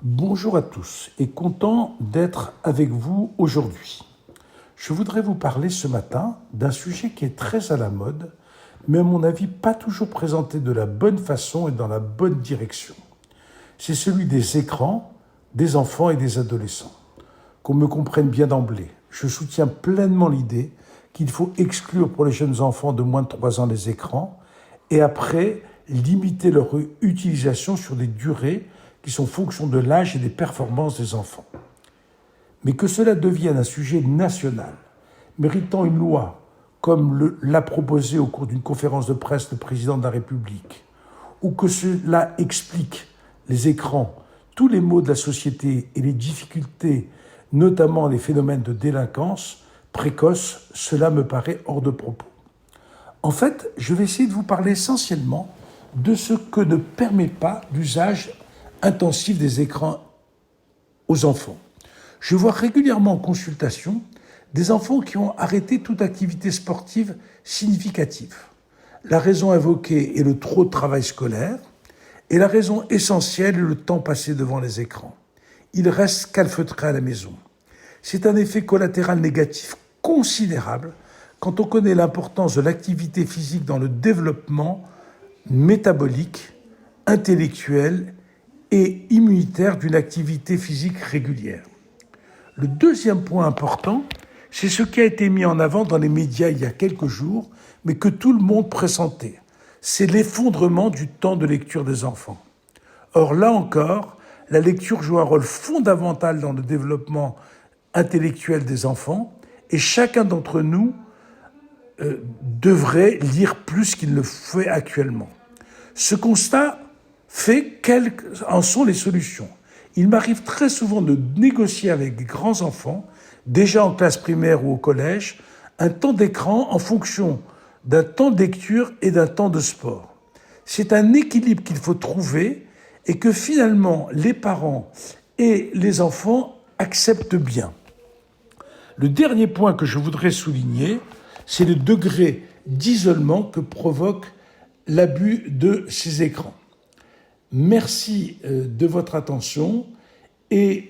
Bonjour à tous et content d'être avec vous aujourd'hui. Je voudrais vous parler ce matin d'un sujet qui est très à la mode, mais à mon avis pas toujours présenté de la bonne façon et dans la bonne direction. C'est celui des écrans, des enfants et des adolescents. Qu'on me comprenne bien d'emblée, je soutiens pleinement l'idée qu'il faut exclure pour les jeunes enfants de moins de 3 ans les écrans et après limiter leur utilisation sur des durées qui sont fonction de l'âge et des performances des enfants. Mais que cela devienne un sujet national, méritant une loi, comme l'a proposé au cours d'une conférence de presse le président de la République, ou que cela explique les écrans, tous les maux de la société et les difficultés, notamment les phénomènes de délinquance précoce, cela me paraît hors de propos. En fait, je vais essayer de vous parler essentiellement de ce que ne permet pas l'usage intensif des écrans aux enfants. Je vois régulièrement en consultation des enfants qui ont arrêté toute activité sportive significative. La raison invoquée est le trop de travail scolaire et la raison essentielle est le temps passé devant les écrans. Ils restent calfeutrés à la maison. C'est un effet collatéral négatif considérable quand on connaît l'importance de l'activité physique dans le développement métabolique, intellectuel et immunitaire d'une activité physique régulière. Le deuxième point important, c'est ce qui a été mis en avant dans les médias il y a quelques jours, mais que tout le monde pressentait. C'est l'effondrement du temps de lecture des enfants. Or, là encore, la lecture joue un rôle fondamental dans le développement intellectuel des enfants et chacun d'entre nous devrait lire plus qu'il ne le fait actuellement. Ce constat fait quelles en sont les solutions. Il m'arrive très souvent de négocier avec des grands enfants, déjà en classe primaire ou au collège, un temps d'écran en fonction d'un temps de lecture et d'un temps de sport. C'est un équilibre qu'il faut trouver et que finalement les parents et les enfants acceptent bien. Le dernier point que je voudrais souligner, c'est le degré d'isolement que provoque l'abus de ces écrans. Merci de votre attention et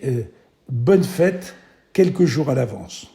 bonne fête quelques jours à l'avance.